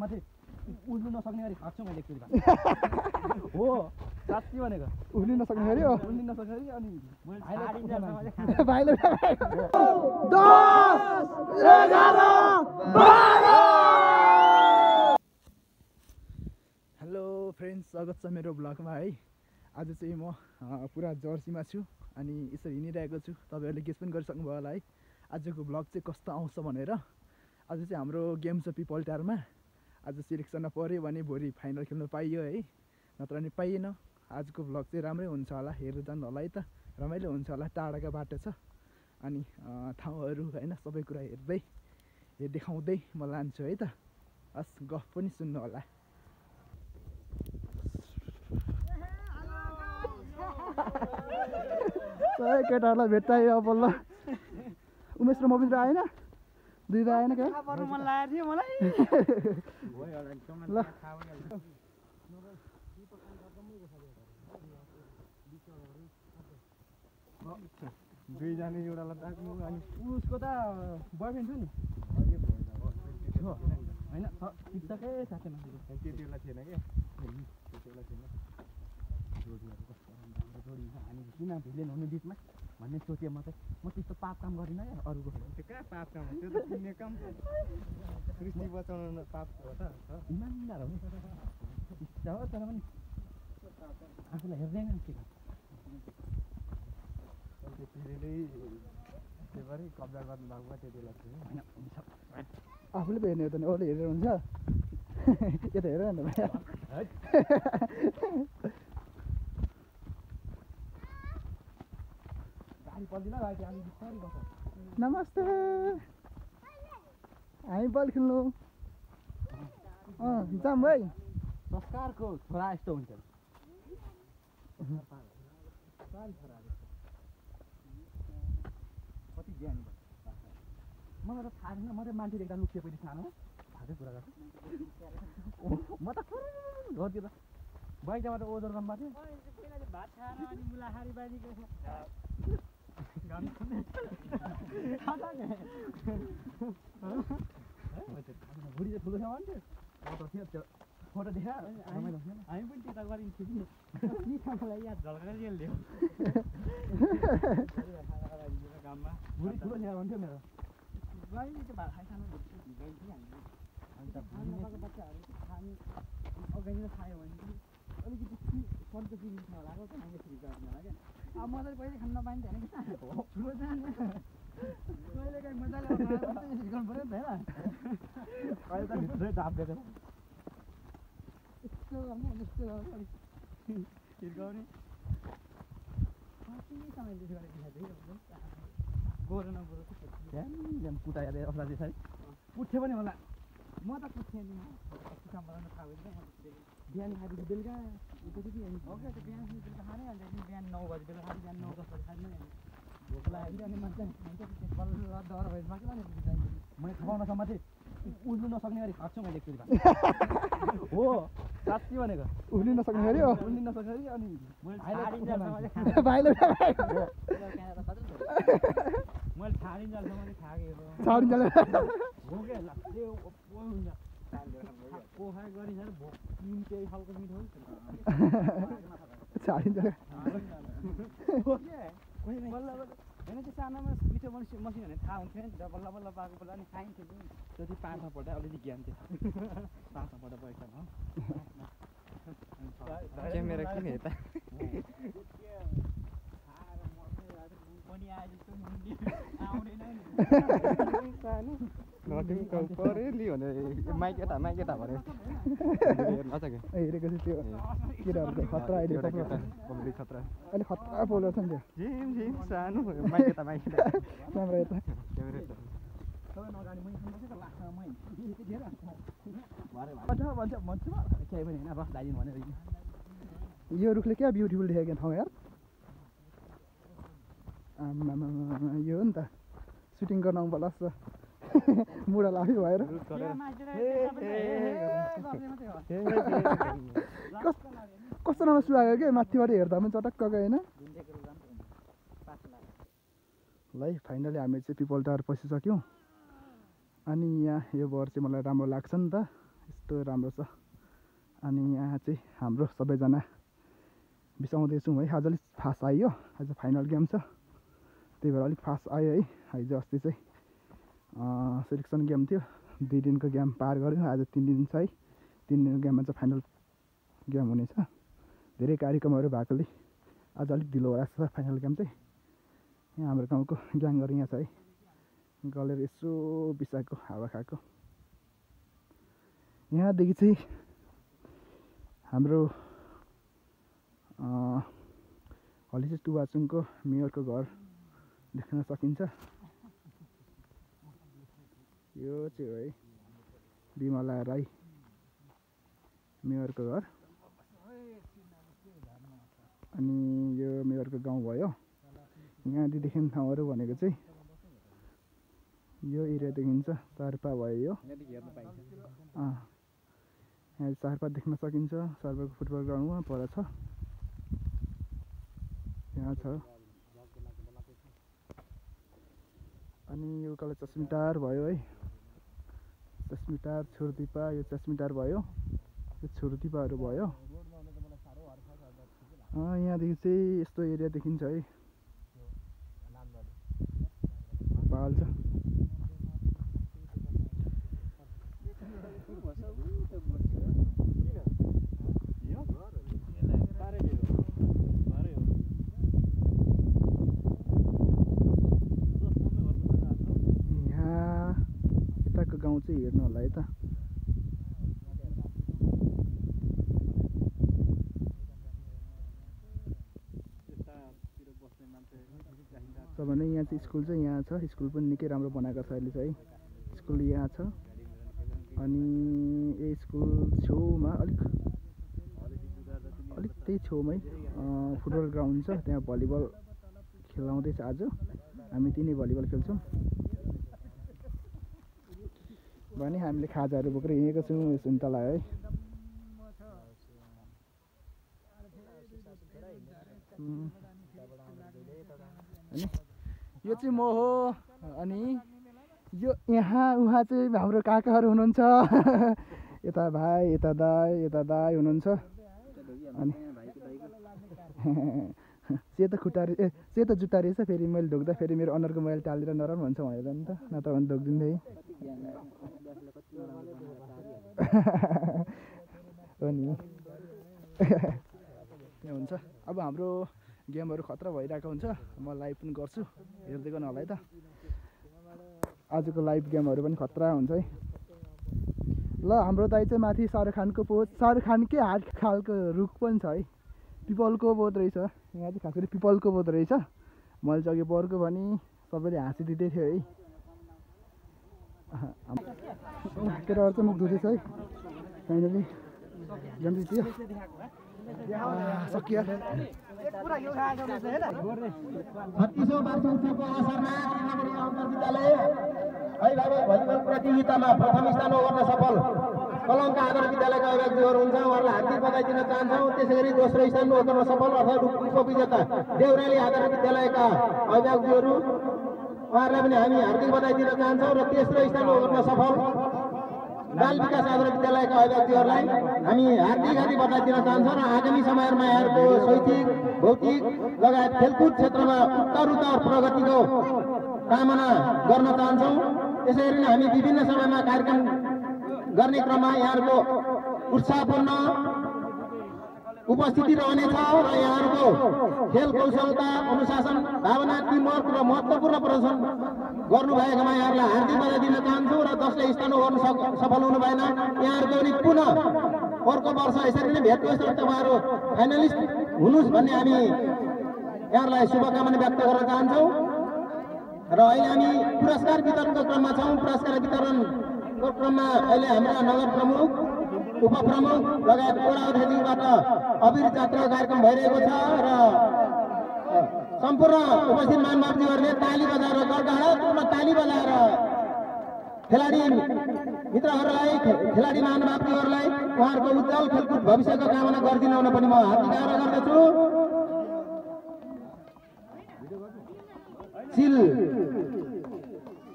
माथि उड्नु नसक्ने गरी खर्छु मैले एकचोटि हो साँच्ची भनेको उड्नु नसक्ने गरी हो उड्नु नसक्ने गरी अनि भाइले 10 हेलो फ्रेन्ड्स स्वागत छ मेरो ब्लगमा है आज चाहिँ म पुरा जर्सीमा छु अनि यसरी हिँडिरहेको छु तपाईहरुले गेस पनि गरिसक्नु भयो होला है आजको ब्लग चाहिँ कस्तो आउँछ भनेर आज चाहिँ हाम्रो गेम छ पिपल टारमा आज सिलेक्सनमा पर्यो भने भोलि फाइनल खेल्न पाइयो है नत्र नि पाइएन आजको ब्लग चाहिँ राम्रै हुन्छ होला हेर्दै जानु होला है त रमाइलो हुन्छ होला टाढाको बाटो छ अनि ठाउँहरू हैन सबै कुरा हेर्दै देखाउँदै म लान्छु है त हस् गफ पनि सुन्नु होला सबै केटाहरूलाई भेट्टायो अब ल उमेश र मबिन्द्र आएन दुईटा आएन क्या मन लागेको थियो मलाई ल दुईजना एउटालाई ताक्नु अनि उसको त बोयफ्रेन्ड छ नि होइन टिप्सकै साथै मान्छे त्यति बेला थिएन क्या त्यति बेला थिएन जोडी हामी किन भिलेन हुनु बिचमा भन्ने सोचेँ म त्यस्तो पाप काम गरिनँ क्या अरूको त्यो कहाँ पाप काम हो त्यो त पुण्य काम सृष्टि बचाउन पाप हो त इमान्दार हो नि इच्छा हो तर पनि आफूलाई हेर्दैन के त्यही कब्जा गर्नु भएको त्यति बेला थियो होइन आफूले पो हेर्ने हो त नि अरूले हेरेर हुन्छ यता हेर न नमस्ते हामी बल खेल्नु जाम भाइ संस्कारको छोरा यस्तो हुन्छ कति ज्ञानी मलाई त थाहा छैन म त मान्छे देख्दा लुकिए पनि सानो थाहा कुरा गर्छु म त गर्थ्यो त बाइकबाट ओजर गम्बा थियो भुडी चाहिँ ठुलो छ भन्थ्यो फोटो थियो त्यो फोटो देखा हामी पनि त्यता गरिन्थ्यो कि मलाई याद झल्काएर ल्यायो गाममा भुडी ठुलो छ भन्थ्यो मेरो गइले त्यो भात खाइसानु बच्चाहरू खानु अगाडि खायो भने अलिकति सर्को चिज होला क्या हामीले गर्नु होला क्या अब म त पहिले खान नपाइन्छ होइन ठुलो जाने कहिले काहीँ मजाले गर्नु पऱ्यो नि त होइन अहिले त भित्रै दाबिदिएको यस्तो गर्ने यस्तो गर्ने हिर्काउने कति समय त्यसो गरेर गोरो नगोरो बिहान पुटा हेर्दै अप्राधी छ पुट्थ्यो पनि होला म त पुग्थेँ नि पुटाबाट थाहा भयो बिहान खाएपछि बेलुका एकचोटि हो क्या त्यो बिहान बेलुका खानै हाल्छ बिहान 9 बजी बेलुका खाँदै बिहान 9 10 बजी खाँदै भोक लागिरहने मान्छे बल्ल डर भएपछि मात्र मैले खाउन माथि उड्नु नसक्ने गरी खर्छु मैले एकचोटि हो साँच्ची भनेको उड्नु नसक्ने गरी हो उड्नु नसक्ने गरी अनि भाइले मैले छाडिन्जेलसम्म चाहिँ खाएको हो क्या हुन्छ पोखा गरिन्छ भोक त्यही खालको मिठो होइन त्यो सानोमा मिठो मसिन भने थाहा हुन्थ्यो नि बल्ल बल्ल पाएको बेला अनि खाइन्थ्यो नि जति पाँचमा पढ्दा अलिअलि ज्ञान थियो पाँचमा पढ्दा पैसा हो क्यामेरा किन यता माइकेटा भने हेरेको छु त्यो केटाहरूको खतरा अहिले खतरा अहिले खतरा बोलर छ नि त्यो सानो माइकेटा क्यामेरा यता यो रुखले क्या ब्युटिफुल देखेको क्या ठाउँ यार यो हो नि त सुटिङ गर्न आउनु पर्ला जस्तो मुडा लाग्यो भएर कस्तो राम्रो सुहाएको क्या माथिबाट हेर्दा पनि चटक्क होइन ल फाइनली हामी चाहिँ पिपल टावर पसिसक्यौँ अनि यहाँ यो बर चाहिँ मलाई राम्रो लाग्छ नि त बाटो राम्रो छ। अनि यहाँ चाहिँ हाम्रो सबैजना बिसाउँदैछौँ है। आज अलिक फास्ट आयो, आज फाइनल गेम छ त्यही भएर अलिक फास्ट आयो है। हिजो अस्ति चाहिँ सेलेक्सन गेम थियो, 2 दिनको गेम पार गऱ्यौँ। आज 3 दिन छ है, 3 दिनको गेममा चाहिँ फाइनल गेम हुनेछ। धेरै कार्यक्रमहरू भएकोले आज अलिक ढिलो भइरहेको छ फाइनल गेम चाहिँ। यहाँ हाम्रो गाउँको ग्याङहरू यहाँ छ है, गलेर यसो बिसाएको हावा खाएको। यहाँदेखि चाहिँ हाम्रो हलिसे टुवाचुङको मेयरको घर देख्न सकिन्छ। यो चाहिँ हो है बिमला राई मेयरको घर। अनि यो मेयरको गाउँ भयो। यहाँदेखि ठाउँहरू भनेको चाहिँ यो एरिया देखिन्छ, सार्पा भयो यो। यहाँ सार्पा देख्न सकिन्छ, सार्पाको फुटबल ग्राउन्ड वहाँ पर छ, यहाँ छ। अनि यो उकालो चस्मिटार भयो है, चस्मिटार छुर्दिपा, यो चस्मिटार भयो, यो छुर्दिपाहरू भयो। यहाँदेखि चाहिँ यस्तो एरिया देखिन्छ है, पाल छ। यहाँ यताको गाउँ चाहिँ हेर्नु होला है त। भने यहाँ चाहिँ स्कुल चाहिँ यहाँ छ, स्कुल पनि निकै राम्रो बनाएको छ अहिले चाहिँ। स्कुल यहाँ छ। अनि यो स्कुल छेउमा अलिक त्यही छेउमै फुटबल ग्राउन्ड छ, त्यहाँ भलिबल खेलाउँदैछ। आज हामी तिनै भलिबल खेल्छौँ। भने हामीले खाजाहरू बोकेर हिँडेको छौँ सुन्तला है। यो चाहिँ म हो। अनि यो यहाँ उहाँ चाहिँ हाम्रो काकाहरू हुनुहुन्छ। यता भाइ, यता दाइ हुनुहुन्छ। अनि सेतो खुट्टा सेतो जुत्ता रहेछ। फेरि मैले ढोक्दा फेरि मेरो अनुहारको मैले टालेर नराम्रो हुन्छ भनेर नि त, नत्र भने ढोक्दिन्थेँ। हो नि यहाँ हुन्छ। अब हाम्रो गेमहरू खतरा भइरहेको हुन्छ, म लाइभ पनि गर्छु, हेर्दै गर्नु होला है त। आजको लाइभ गेमहरू पनि खतरा हुन्छ है। ल हाम्रो दाइ चाहिँ माथि शाहरुख खानको पोज, शाहरुख खानकै हात खालको रुख पनि छ है, पिपलको बोट रहेछ। यहाँ चाहिँ खास गरी पिपलको बोट रहेछ। मैले चाहिँ अघि बर्को भने सबैले हाँसिदिँदै थियो है। केटाहरू चाहिँ मुख धुँदैछ है। फाइनली गेम जित्यो, सकियो। 36औं वार्षिक उत्सवको अवसरमा त्रिनगरी अन्तर्विद्यालय अभिभावक भलिबल प्रतियोगितामा प्रथम स्थान ओर्न सफल कलङ्क आदर्श विद्यालयका अभिभावकहरू हुन्छ, उहाँहरूलाई हार्दिक बधाई दिन चाहन्छौँ। त्यसै गरी दोस्रो स्थान ओर्न सफल अर्थात् उपविजेता देउराली आदर्श विद्यालयका अभिभावकहरू, उहाँहरूलाई पनि हामी हार्दिक बधाई दिन चाहन्छौँ। र तेस्रो स्थान ओर्न सफल बाल विकास आदर्श विद्यालयका अभिभावकहरूलाई हामी हार्दिक बधाई दिन चाहन्छौँ। र आगामी समयमा यहाँहरूको शैक्षिक, भौतिक लगायत खेलकुद क्षेत्रमा उत्तरोत्तर प्रगतिको कामना गर्न चाहन्छौँ। त्यसै गरी हामी विभिन्न समयमा कार्यक्रम गर्ने क्रममा यहाँहरूको उत्साहपूर्ण उपस्थिति रहनेछ र यहाँहरूको खेल कौशलता, अनुशासन भावना, टिमवर्क र महत्त्वपूर्ण प्रदर्शन गर्नुभएकोमा यहाँहरूलाई हार्दिक बधाई दिन चाहन्छु। र जसले स्थान ओर्न सफल हुनु भएन यहाँहरूको पनि पुनः अर्को वर्ष यसरी नै भेट्नुहोस् र तपाईँहरू फाइनलिस्ट हुनुहोस् भन्ने हामी यहाँहरूलाई शुभकामना व्यक्त गर्न चाहन्छौँ। र अहिले हामी पुरस्कार वितरणको क्रममा छौँ। पुरस्कार वितरणको क्रममा अहिले हाम्रा नगर प्रमुख, उपप्रमुख लगायत वडा अध्यक्षबाट अबिर जात्रा कार्यक्रम भइरहेको छ। र सम्पूर्ण उपस्थित महानुभावजीहरूले ताली बजाएर गडगडाटपूर्ण ताली बजाएर खेलाडी मित्रहरूलाई, खेलाडी महानुभावजीहरूलाई उहाँहरूको उज्जवल खेलकुद भविष्यको कामना गरिदिनु हुन पनि म हार्दिक आग्रह गर्दछु।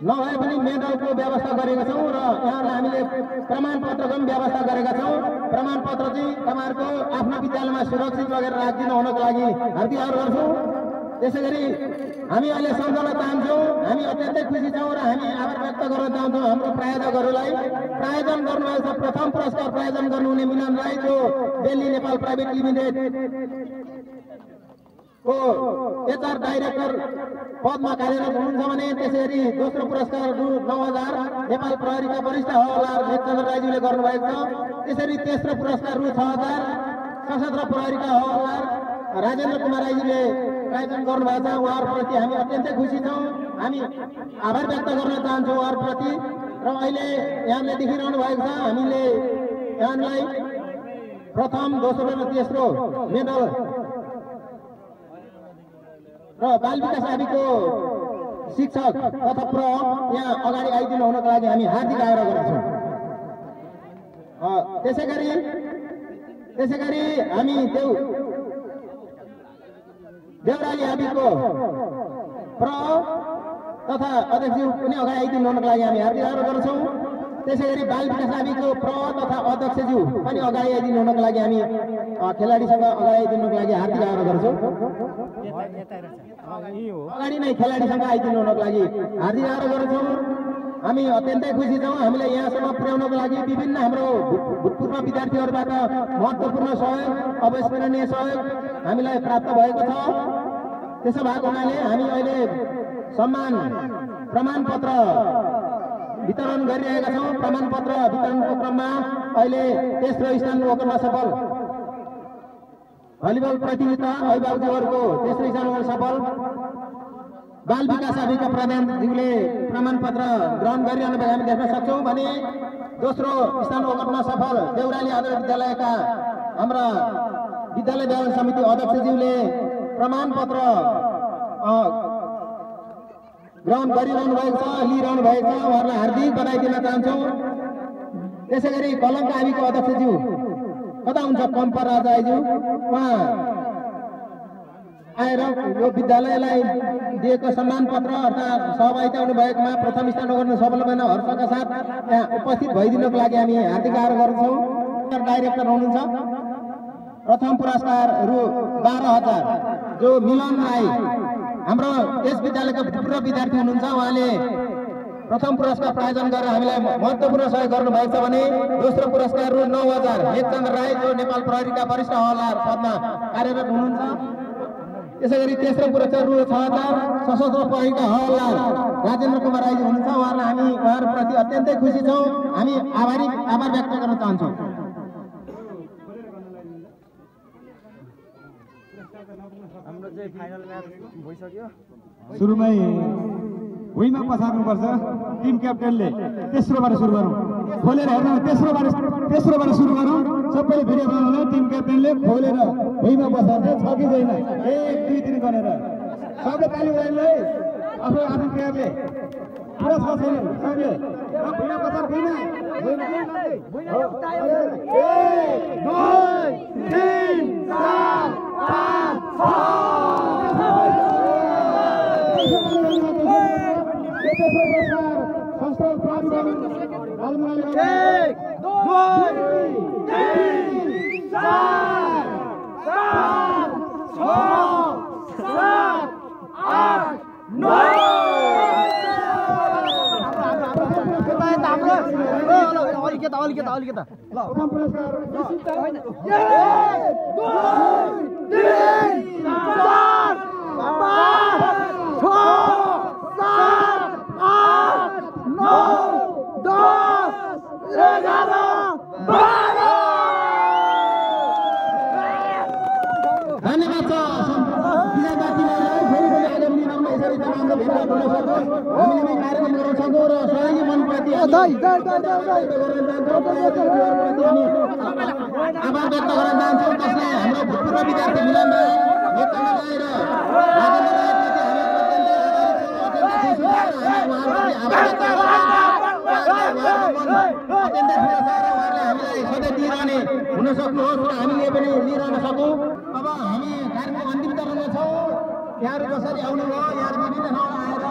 नभए पनि मेडलको व्यवस्था गरेका छौँ र यहाँलाई हामीले प्रमाणपत्रको पनि व्यवस्था गरेका छौँ। प्रमाणपत्र चाहिँ तपाईँहरूको आफ्नो विद्यालयमा सुरक्षित लगेर राखिदिनु हुनको लागि हार्दिक आग्रह गर्छौँ। त्यसै गरी हामी अहिले सम्झाउन चाहन्छौँ, हामी अत्यन्तै खुसी छौँ र हामी आभार व्यक्त गर्न चाहन्छौँ हाम्रो प्रायोजकहरूलाई। प्रायोजन गर्नुभएको छ, प्रथम पुरस्कार प्रायोजन गर्नुहुने मिलन राई जो दिल्ली नेपाल प्राइभेट लिमिटेड को एचआर डाइरेक्टर पदमा कार्यरत हुनुहुन्छ भने, त्यसै गरी दोस्रो पुरस्कार रु 9,000 नेपाल प्रहरीका वरिष्ठ हवलदार नेत्रचन्द्र राईज्यूले गर्नुभएको छ। त्यसरी तेस्रो पुरस्कार रु 6,000 सशस्त्र प्रहरीका हवलदार राजेन्द्र कुमार राईज्यूले प्रायोजन गर्नुभएको छ। उहाँहरूप्रति हामी अत्यन्तै खुसी छौँ, हामी आभार व्यक्त गर्न चाहन्छौँ उहाँहरूप्रति। र अहिले यहाँले देखिरहनु भएको छ, हामीले यहाँलाई प्रथम, दोस्रो र तेस्रो मेडल र बाल विकास आदिको शिक्षक तथा प्रमुख यहाँ अगाडि आइदिनु हुनको लागि हामी हार्दिक आग्रह गर्छौँ। त्यसै गरी हामी देउराली आदिको प्रमुख तथा अध्यक्षज्यू पनि अगाडि आइदिनु हुनको लागि हामी हार्दिक आग्रह गर्छौँ। त्यसै गरी बाल विकास आदिको प्रमुख तथा अध्यक्षज्यू पनि अगाडि आइदिनु हुनको लागि हामी खेलाडीसँग अगाडि आइदिनुको लागि हार्दिक आग्रह गर्छौँ। अगाडि नै खेलाडीसँग आइदिनु हुनको लागि हार्दिक आग्रह गर्छौँ। हामी अत्यन्तै खुसी छौँ, हामीले यहाँसम्म पुर्याउनको लागि विभिन्न हाम्रो भूतपूर्व विद्यार्थीहरूबाट महत्त्वपूर्ण सहयोग, अविस्मरणीय सहयोग हामीलाई प्राप्त भएको छ। त्यसो भएको हुनाले हामी अहिले सम्मान प्रमाणपत्र वितरण गरिरहेका छौँ। प्रमाणपत्र वितरणको क्रममा अहिले तेस्रो स्थान ओगट्न सफल भलिबल प्रतियोगिता अभिभावकज्यूहरूको तेस्रो स्थान ओगट्न सफल बाल विकास आदिका प्रधानज्यूले प्रमाणपत्र ग्रहण गरिरहनु भएको हामी देख्न सक्छौँ भने, दोस्रो स्थान ओगट्न सफल देउराली आदर्श विद्यालयका हाम्रा विद्यालय व्यवस्था समिति अध्यक्षज्यूले प्रमाणपत्र ग्रहण गरिरहनु भएको छ, लिइरहनु भएको छ। उहाँहरूलाई हार्दिक बधाई दिन चाहन्छौँ। त्यसै गरी कलङ्का आदिको अध्यक्षज्यू कता हुन्छ कम्पर राजाज्यू, उहाँ आएर यो विद्यालयलाई दिएको सम्मान पत्र अर्थात् सहभागिता हुनुभएकोमा प्रथम स्थान ओगट्न सफल भएन हर्षका साथ यहाँ उपस्थित भइदिनुको लागि हामी हार्दिक आग्रह गर्छौँ। डाइरेक्टर हुनुहुन्छ, प्रथम पुरस्कार रु 12,000 जो मिलन राई हाम्रो यस विद्यालयका पूर्व विद्यार्थी हुनुहुन्छ, उहाँले प्रथम पुरस्कार प्रायोजन गरेर हामीलाई महत्त्वपूर्ण सहयोग गर्नुभएको छ भने, दोस्रो पुरस्कार रु 9,000 नेत्रचन्द्र राई जो नेपाल प्रहरीका वरिष्ठ हवलदार पदमा कार्यरत हुनुहुन्छ। त्यसै गरी तेस्रो पुरस्कार रु 6,000 सशस्त्र प्रहरीका हवलदार राजेन्द्र कुमार राईजी हुनुहुन्छ। हामी उहाँहरूप्रति अत्यन्तै खुसी छौँ, हामी आभार व्यक्त गर्न चाहन्छौँ। हाम्रो चाहिँ फाइनल म्याच भइसक्यो। सुरुमै भुइँमा पसार्नुपर्छ टिम क्याप्टेनले। तेस्रोबाट सुरु गरौँ, खोलेर हेर्नु, तेस्रोबाट सुरु गरौँ। सबैले भिडियो बनाउनु, टिम क्याप्टेनले खोलेर भुइँमा पसार्छ, छ कि छैन 1 2 3 गरेर सबले ताली बजाउनु है। आफ्नो प्लेयरले पुरा छ छैन सबले भुइँमा पसार, भुइँमा 1 2 3 4 5 अलिकता आभार व्यक्त गर्न चाहन्छौँ। जसले हाम्रो भूतपूर्व विद्यार्थी मिलन राई, नेत्रचन्द्र राई र राजेन्द्र राईप्रति हामी अत्यन्तै ठुलो छ र उहाँहरूले हामीलाई सधैँ दिइरहने हुन सक्नुहोस् र हामीले पनि लिइरहन सकौँ। अब हामी कार्यक्रम अन्तिम चरणमा छौँ। यहाँहरू जसरी आउनुभयो, यहाँहरू विभिन्न ठाउँमा आएर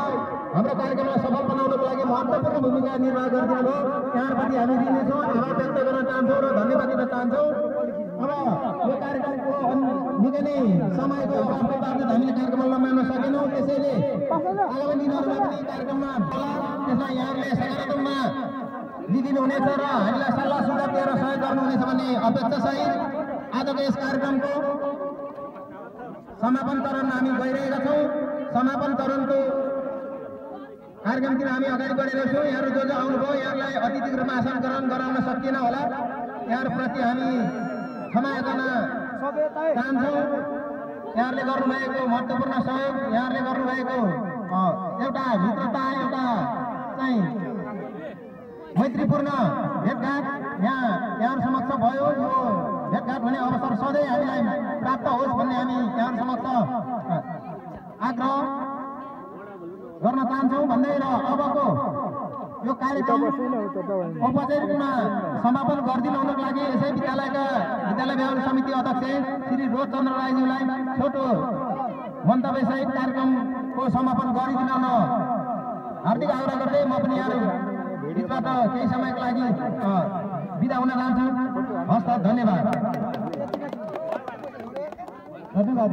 हाम्रो कार्यक्रमलाई सफल बनाउनको लागि महत्त्वपूर्ण भूमिका निर्वाह गरिदिनु भयो यहाँप्रति हामी दिनेछौँ आभार व्यक्त गर्न चाहन्छौँ र धन्यवाद दिन चाहन्छौँ। अब यो कार्यक्रमको निकै नै समयको अभावको कारण हामीले कार्यक्रम लम्ब्याउन सकेनौँ, त्यसैले आगामी दिनहरूमा पनि कार्यक्रममा त्यसमा यहाँहरूले सकारात्मकमा लिइदिनुहुनेछ र हामीलाई सल्लाह सुझाव दिएर सहयोग गर्नुहुनेछ भन्ने अपेक्षासहित आजको यस कार्यक्रमको समापन चरण हामी गइरहेका छौँ। समापन चरणको कार्यक्रमतिर हामी अगाडि बढेका छौँ। यहाँहरू जो आउनुभयो यहाँलाई अतिथिको रूपमा आसन ग्रहण गराउन सकिएन होला, यहाँहरूप्रति हामी क्षमा याचना चाहन्छौँ। यहाँहरूले गर्नुभएको महत्त्वपूर्ण सहयोग, यहाँहरूले गर्नुभएको एउटा मित्रता, एउटा चाहिँ मैत्रीपूर्ण भेटघाट यहाँहरू समक्ष भयो। यो भेटघाट हुने अवसर सधैँ हामीलाई प्राप्त होस् भन्ने हामी यहाँहरू समक्ष आग्रह गर्न चाहन्छौँ भन्दै र अबको यो कार्यक्रम औपचारिक रूपमा समापन गरिदिनुको लागि यसै विद्यालय व्यवहार समिति अध्यक्ष श्री रोज चन्द्र राईज्यूलाई छोटो मन्तव्यसहित कार्यक्रमको समापन गरिदिन हार्दिक आग्रह गर्दै म पनि यहाँहरू बिचबाट केही समयको लागि बिदा हुन चाहन्छु। हस् त, धन्यवाद। धन्यवाद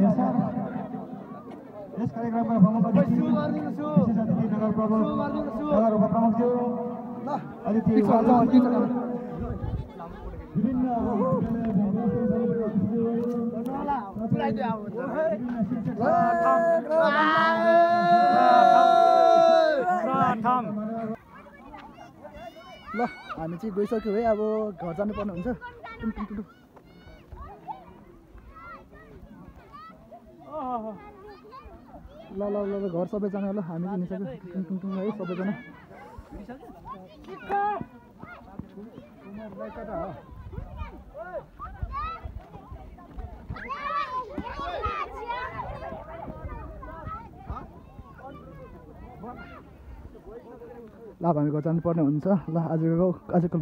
यस कार्यक्रममा प्रमुख अतिथि नगर प्रमुख नगर उपप्रमुखज्यू अतिथि विभिन्न ल हामी चाहिँ गइसक्यो है, अब घर जानुपर्ने हुन्छ। ल ल ल घर सबैजना, ल हामी चाहिँ निसक्यो है सबैजना। ल हामी घर जानुपर्ने हुन्छ। ल आजको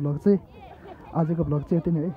भ्लग चाहिँ यति नै है।